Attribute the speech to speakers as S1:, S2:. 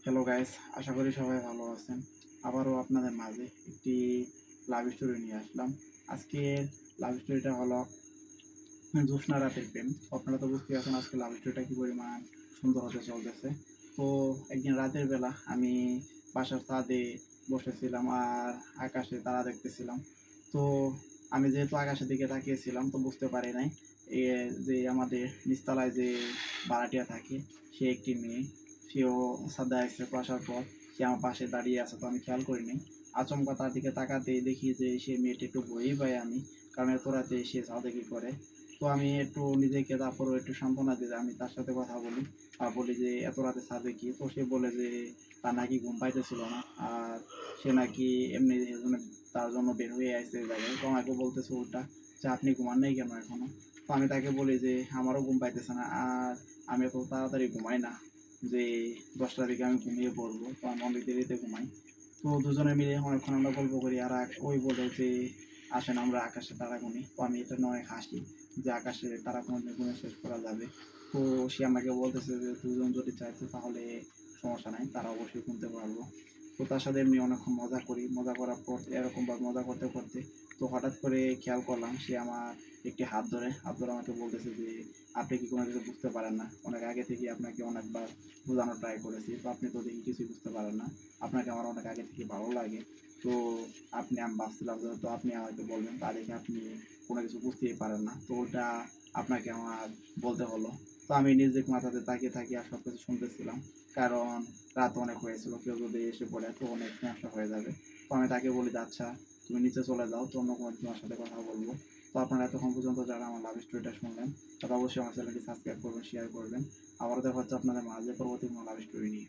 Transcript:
S1: Hello guys, আশা করি সবাই ভালো আছেন। আবারও আপনাদের মাঝে একটি লাভ স্টোরি নিয়ে আসলাম। আজকের লাভ স্টোরিটা হলো জ্যোৎস্না রাতের প্রেম। আপনারা তো বুঝতেই পারছেন আজকে লাভ স্টোরিটা কি পরিমাণ সুন্দর হতে চলতেছে। তো একদিন রাতের বেলা আমি বাসার ছাদে বসেছিলাম আর আকাশে তারা দেখতেছিলাম। তো আমি যেহেতু আকাশের দিকে তাকিয়েছিলাম তো বুঝতে পারি নাই এ যে আমাদের নিচতলায় যে ভাড়াটিয়া থাকে সে একটি মেয়ে। সেও ছাদে আসছে, তো আসার পর সে আমার পাশে দাঁড়িয়ে আছে, তো আমি খেয়াল করিনি। আচমকা তার দিকে তাকাতেই দেখি যে সে মেয়েটি একটু ভয়ই পাই আমি, কারণ এত রাতে সে ছাদে কি করে। তো আমি একটু নিজেকে তারপরও একটু সান্ত্বনা দিতে আমি তার সাথে কথা বলি আর বলি যে এত রাতে ছাদে কি। তো সে বলে যে তার নাকি ঘুম পাইতেছিল না আর সে নাকি এমনি তার জন্য বের হয়ে আসছে এই জায়গায়। তো আমাকে বলতেছে উল্টা যে আপনি ঘুমান নাই কেন এখনো। তো আমি তাকে বলি যে আমারও ঘুম পাইতেছে না আর আমি এত তাড়াতাড়ি ঘুমাই না, যে 10টার দিকে আমি ঘুমিয়ে পড়বো, তো আমি অনেক দেরিতে ঘুমাই। তো দুজনে মিলে অনেকক্ষণ আমরা গল্প করি আর ওই বলে যে আসেন আমরা আকাশে তারা গুনি। তো আমি এটা নিয়ে অনেক হাসি যে আকাশে তারা কোনোদিন গুনে শেষ করা যাবে। তো সে আমাকে বলতেছে যে দুজন যদি চাইতো তাহলে সমস্যা নাই, তারা অবশ্যই গুনতে পারবো। তো তার সাথে এমনি অনেকক্ষণ মজা করি, মজা করার পর এরকমভাবে মজা করতে করতে তো হঠাৎ করে খেয়াল করলাম সে আমার একটি হাত ধরে আমাকে বলতেছে যে আপনি কি কোনো কিছু বুঝতে পারেন না, অনেক আগে থেকে আপনাকে অনেকবার বোঝানোর ট্রাই করেছি, তো আপনি তো দেখি কিছুই বুঝতে পারেন না, আপনাকে আমার অনেক আগে থেকে ভালো লাগে। তো আমি ভাবছিলাম যে তো আপনি আমাকে বলবেন, তা দেখে আপনি কোনো কিছু বুঝতেই পারেন না, তো ওটা আপনাকে আমার বলতে হলো। তো আমি নিজে মাথাতে তাকিয়ে থাকি আর সব কিছু শুনতেছিলাম, কারণ রাত অনেক হয়েছিল, কেউ যদি এসে পড়ে তো অনেক সমস্যা হয়ে যাবে। তো আমি তাকে বলি যে আচ্ছা তুমি নিচে চলে যাও, তো অন্য কোনো তোমার সাথে কথা বলবো। তো আপনারা এতক্ষণ পর্যন্ত যারা আমার লাভ স্টোরিটা শুনলেন তারা অবশ্যই আমার চ্যানেলটি সাবস্ক্রাইব করবেন, শেয়ার করবেন। আবারও দেখা হচ্ছে আপনাদের মাঝে পরবর্তী কোনো লাভ স্টোরি নিয়ে।